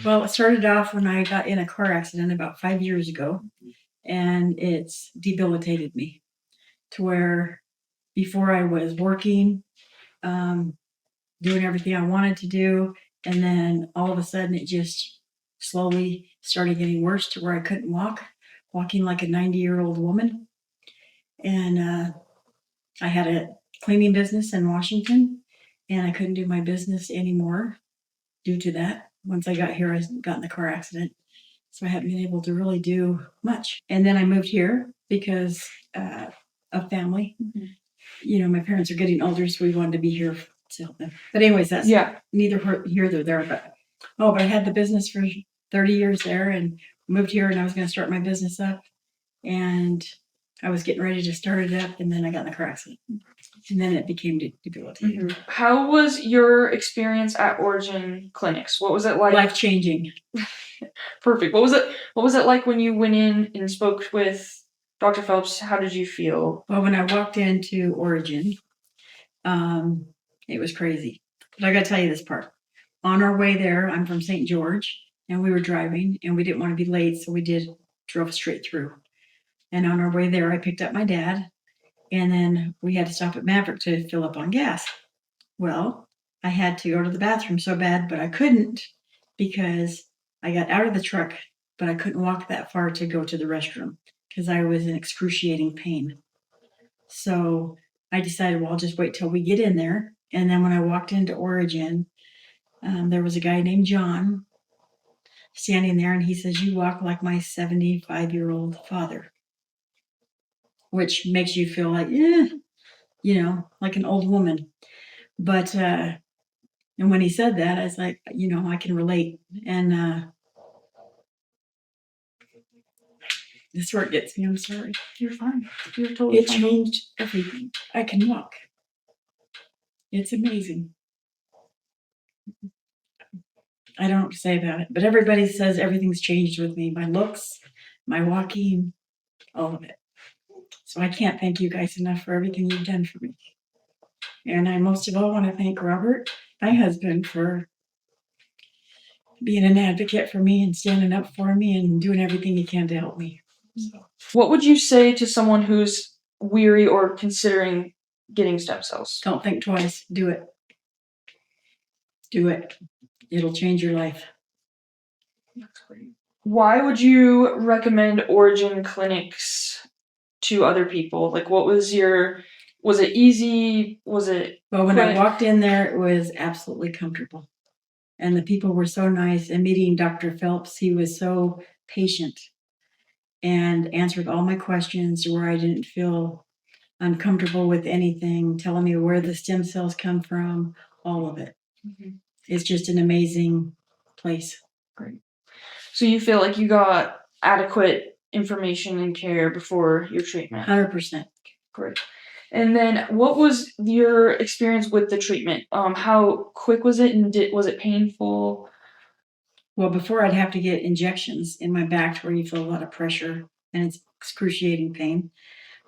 Well, it started off when I got in a car accident about 5 years ago, and it's debilitated me to where before I was working, doing everything I wanted to do, and then all of a sudden it just slowly started getting worse to where I couldn't walking like a 90-year-old woman. And I had a cleaning business in Washington, and I couldn't do my business anymore due to that. Once I got here, I got in the car accident. So I haven't been able to really do much. And then I moved here because of family. Mhm. You know, my parents are getting older, so we wanted to be here to help them. But anyways, that's neither here nor there. But I had the business for 30 years there and moved here, and I was going to start my business up. And I was getting ready to start it up, and then I got in the car accident. And then it became debilitating. Mm-hmm. How was your experience at OriGen Clinics? What was it like? Life-changing. Perfect. What was it like when you went in and spoke with Dr. Phelps? How did you feel? Well, when I walked into OriGen, it was crazy. But I got to tell you this part. On our way there, I'm from St. George, and we were driving, and we didn't want to be late, so we drove straight through. And on our way there, I picked up my dad, and then we had to stop at Maverick to fill up on gas. Well, I had to go to the bathroom so bad, but I couldn't because I got out of the truck, but I couldn't walk that far to go to the restroom because I was in excruciating pain. So I decided, well, I'll just wait till we get in there. And then when I walked into OriGen, there was a guy named John standing there, and he says, "You walk like my 75-year-old father," which makes you feel like, like an old woman. But, and when he said that, I was like, I can relate. And this is where it gets me. I'm sorry. You're fine. You're totally fine. It changed everything. I can walk. It's amazing. I don't know what to say about it, but everybody says everything's changed with me. My looks, my walking, all of it. So I can't thank you guys enough for everything you've done for me. And I most of all want to thank Robert, my husband, for being an advocate for me and standing up for me and doing everything he can to help me. So. What would you say to someone who's weary or considering getting stem cells? Don't think twice. Do it. Do it. It'll change your life. That's great. Why would you recommend OriGen Clinics to other people? Like, was it easy? Was it Well, when I walked in there, it was absolutely comfortable. And the people were so nice. And meeting Dr. Phelps, he was so patient and answered all my questions to where I didn't feel uncomfortable with anything, telling me where the stem cells come from, all of it. Mm-hmm. It's just an amazing place. Great. So you feel like you got adequate information and care before your treatment? 100%. Great. And then what was your experience with the treatment? How quick was it, and was it painful? Well, before I'd have to get injections in my back where you feel a lot of pressure and it's excruciating pain.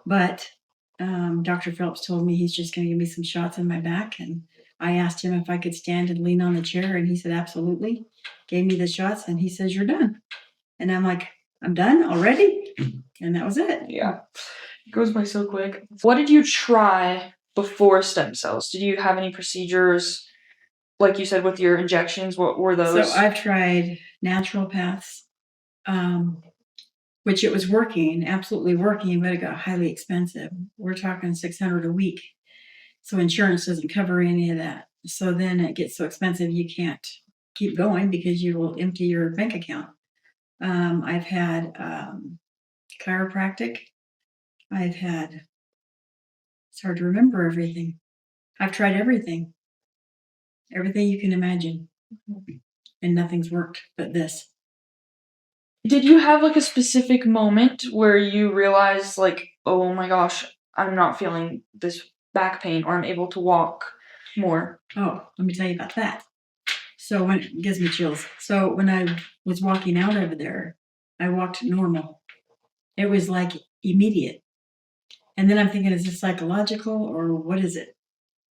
But Dr. Phelps told me he's just going to give me some shots in my back. And I asked him if I could stand and lean on the chair, and he said, absolutely. Gave me the shots, and he says, you're done. And I'm like, I'm done already? And that was it. Yeah. It goes by so quick. What did you try before stem cells? Did you have any procedures, like you said, with your injections? What were those? So I've tried naturopaths, which it was working, absolutely working, but it got highly expensive. We're talking $600 a week. So insurance doesn't cover any of that. So then it gets so expensive you can't keep going because you will empty your bank account. I've had chiropractic. It's hard to remember everything. I've tried everything you can imagine, and nothing's worked but this. Did you have like a specific moment where you realized like, oh my gosh, I'm not feeling this back pain, or I'm able to walk more? Oh, let me tell you about that. So when it gives me chills. So when I was walking out over there, I walked normal. It was like immediate. And then I'm thinking, is this psychological or what is it?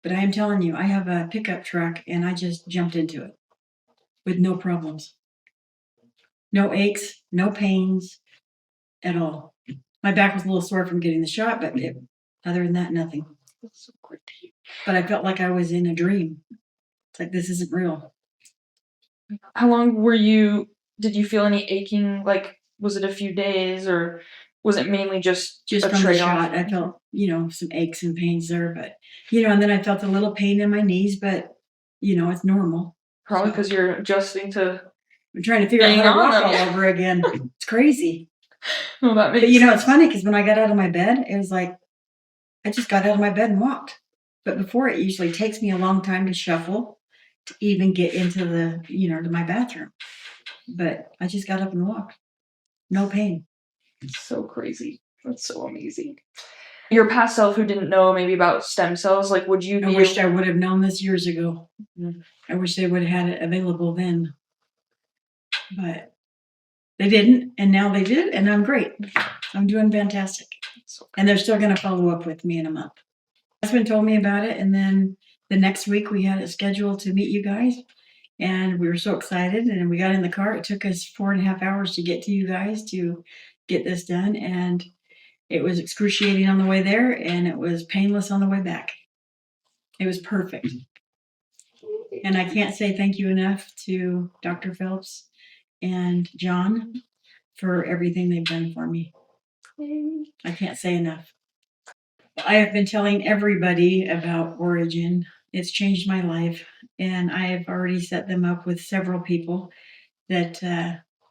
But I am telling you, I have a pickup truck and I just jumped into it with no problems. No aches, no pains at all. My back was a little sore from getting the shot, but other than that, nothing. That's so great to hear. But I felt like I was in a dream. It's like, this isn't real. How long did you feel any aching? Like, was it a few days or was it mainly just Just a from the trade-off? shot, I felt, some aches and pains there, but, and then I felt a little pain in my knees, but, it's normal. Probably So, because you're adjusting to. I'm trying to figure out Getting how to on walk them, all yeah. over again. It's crazy. No, that makes But sense. it's funny because when I got out of my bed, it was like I just got out of my bed and walked. But before, it usually takes me a long time to shuffle to even get into to my bathroom. But I just got up and walked. No pain. It's so crazy. That's so amazing. Your past self who didn't know maybe about stem cells, like would you I be wished I would have known this years ago. I wish they would have had it available then. But they didn't, and now they did, and I'm great. I'm doing fantastic. And they're still going to follow up with me in a month. My husband told me about it, and then the next week we had it scheduled to meet you guys, and we were so excited. And we got in the car. It took us 4.5 hours to get to you guys to get this done, and it was excruciating on the way there, and it was painless on the way back. It was perfect. And I can't say thank you enough to Dr. Phelps and John for everything they've done for me. I can't say enough. I have been telling everybody about OriGen. It's changed my life, and I have already set them up with several people that,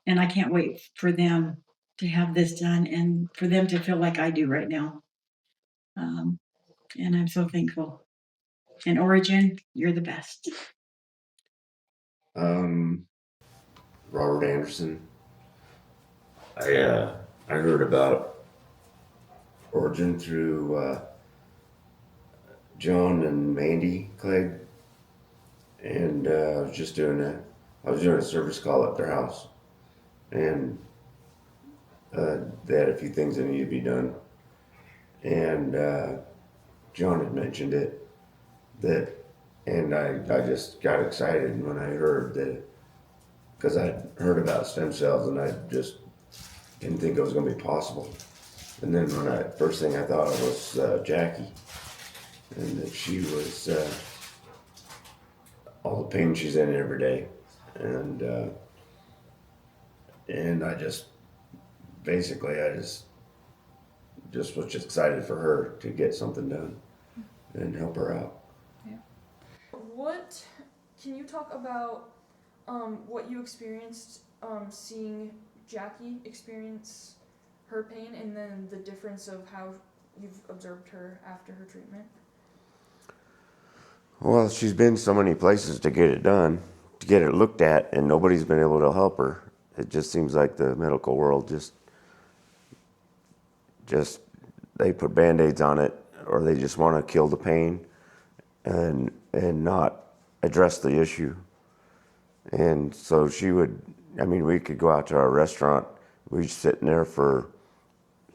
and I can't wait for them to have this done and for them to feel like I do right now. And I'm so thankful. And OriGen, you're the best. Robert Anderson. I heard about OriGen through John and Mandy Clegg, and I was doing a service call at their house, and they had a few things that needed to be done, and John had mentioned it, and I just got excited when I heard that, because I'd heard about stem cells and I just didn't think it was going to be possible. And then first thing I thought of was Jackie, and that she was all the pain she's in every day, and I just was just excited for her to get something done and help her out. What can you talk about what you experienced seeing Jackie experience her pain and then the difference of how you've observed her after her treatment? Well, she's been so many places to get it done, to get it looked at, and nobody's been able to help her. It just seems like the medical world just they put band-aids on it, or they just want to kill the pain and not address the issue. And so we could go out to our restaurant, we'd sit in there through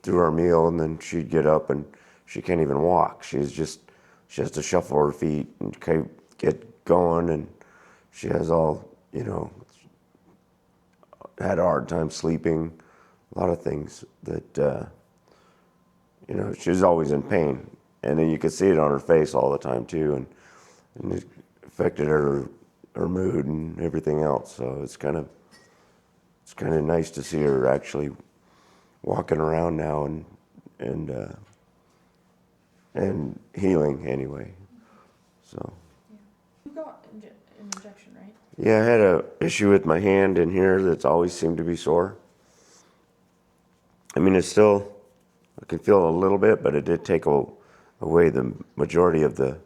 our meal, and then she'd get up and she can't even walk. She has to shuffle her feet and get going, and she has had a hard time sleeping, a lot of things that, she was always in pain. And then you could see it on her face all the time too, and it affected her mood and everything else. So it's kind of nice to see her actually walking around now and healing anyway. So. You got an injection, right? Yeah, I had a issue with my hand in here that's always seemed to be sore. I mean, I can feel a little bit, but it did take away the majority of the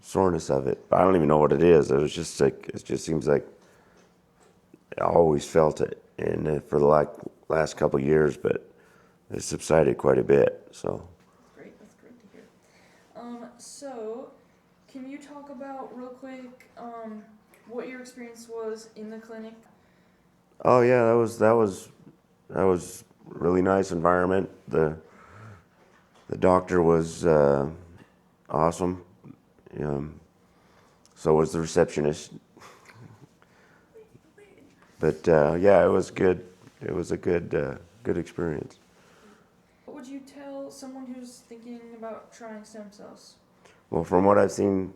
soreness of it. I don't even know what it is. It just seems like I always felt it, and for the last couple of years, but it subsided quite a bit. So. That's great to hear. So can you talk about real quick what your experience was in the clinic? Oh yeah, that was really nice environment. The doctor was awesome. So was the receptionist. But yeah, it was good. It was a good experience. What would you tell someone who's thinking about trying stem cells? Well, from what I've seen,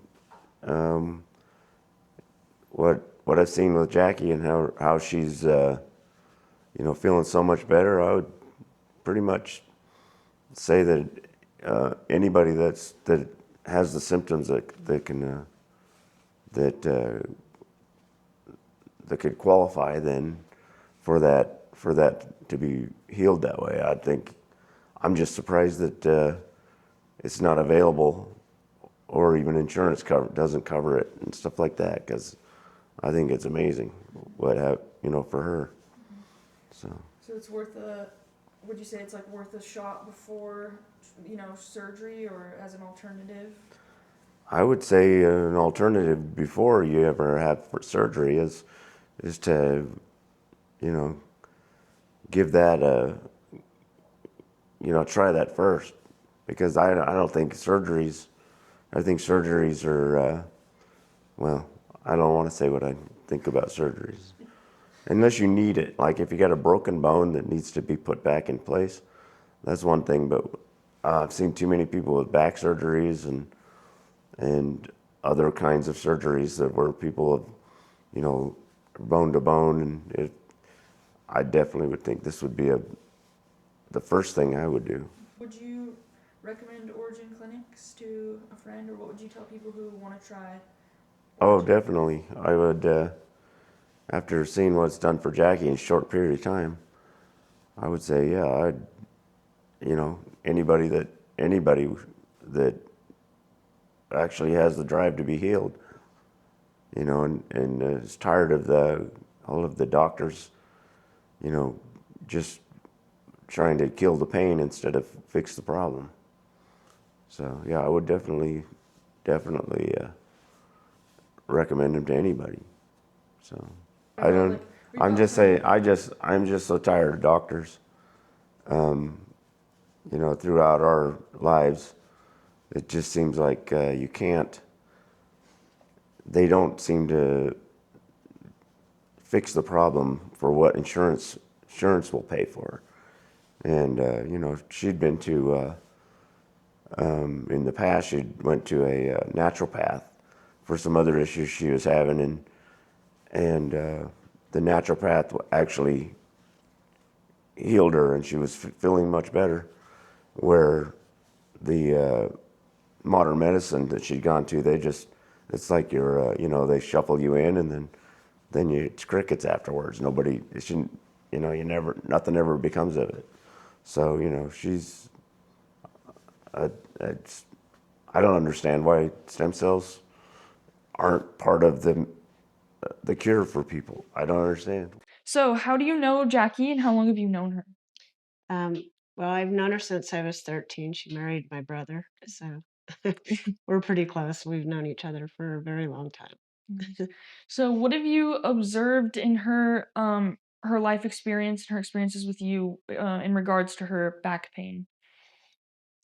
um, what I've seen with Jackie and how she's feeling so much better, I would pretty much say that anybody that has the symptoms that can that could qualify then for that to be healed that way. I think I'm just surprised that it's not available, or even insurance doesn't cover it and stuff like that, because I think it's amazing for her. So So it's worth a. Would you say it's like worth a shot before, surgery, or as an alternative? I would say an alternative before you ever have surgery is to you know give that a try that first, because I don't think surgeries. I think surgeries are well. I don't want to say what I think about surgeries unless you need it. Like if you got a broken bone that needs to be put back in place, that's one thing. But I've seen too many people with back surgeries and other kinds of surgeries that where people have, bone to bone, and I definitely would think this would be the first thing I would do. Would you recommend OriGen Clinics to a friend, or what would you tell people who want to try? Oh, OriGen? definitely. I would, after seeing what it's done for Jackie in a short period of time, I would say, yeah, anybody that actually has the drive to be healed, and is tired of all of the doctors, you know, just trying to kill the pain instead of fix the problem. So yeah, I would definitely recommend him to anybody. So What I about don't. like? What I'm about just saying. I'm just so tired of doctors. Throughout our lives, it just seems like you can't. They don't seem to fix the problem for what insurance will pay for. And she'd been to in the past. She went to a naturopath for some other issues she was having, and the naturopath actually healed her, and she was feeling much better. Where the modern medicine that she'd gone to, it's like they shuffle you in, and then it's crickets afterwards. Nobody, it shouldn't, nothing ever becomes of it. So she's, it's, I don't understand why stem cells aren't part of the cure for people. I don't understand. So, how do you know Jackie, and how long have you known her? Um, well, I've known her since I was 13. She married my brother, so we're pretty close. We've known each other for a very long time. So, what have you observed in her life experience and her experiences with you in regards to her back pain?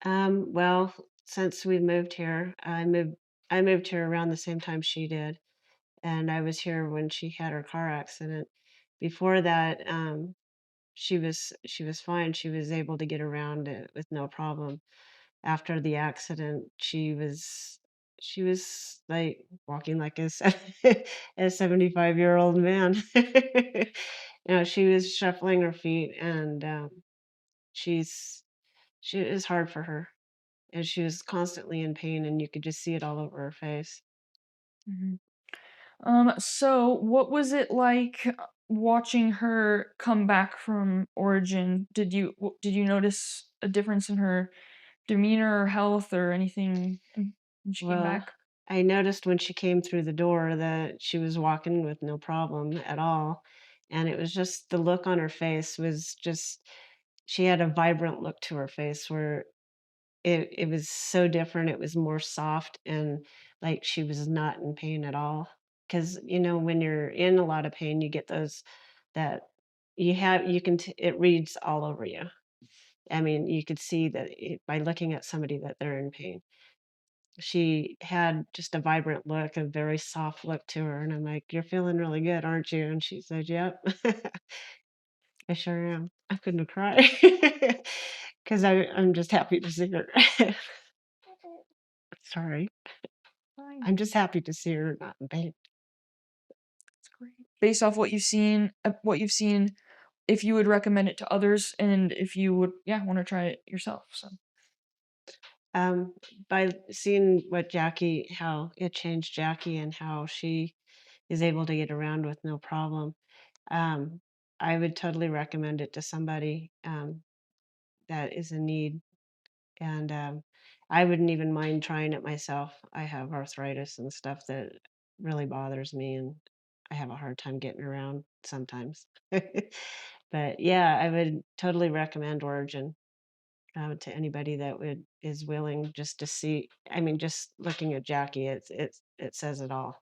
Well, since we moved here, I moved here around the same time she did, and I was here when she had her car accident. Before that, she was fine. She was able to get around it with no problem. After the accident, she was like walking like a 75-year-old man. She was shuffling her feet, and she's she it was hard for her, and she was constantly in pain, and you could just see it all over her face. Mhm. So what was it like watching her come back from Origin? Did you notice a difference in her demeanor or health or anything when she came Well, back? I noticed when she came through the door that she was walking with no problem at all. And it was just the look on her face was just, she had a vibrant look to her face where it was so different. It was more soft and like she was not in pain at all. Because, when you're in a lot of pain, you get those that it reads all over you. I mean, you could see that by looking at somebody that they're in pain. she had just a vibrant look, a very soft look to her, and I'm like, "You're feeling really good, aren't you?" And she said, "Yep, I sure am." I couldn't cry because I'm just happy to see her. Sorry, I'm just happy to see her not in pain. Based off what you've seen, if you would recommend it to others, and if you would, yeah, want to try it yourself. So Um, by seeing how it changed Jackie and how she is able to get around with no problem, um, I would totally recommend it to somebody that is in need. And I wouldn't even mind trying it myself. I have arthritis and stuff that really bothers me, and I have a hard time getting around sometimes. But yeah, I would totally recommend Origin to anybody that is willing just to see. I mean, just looking at Jackie, it says it all.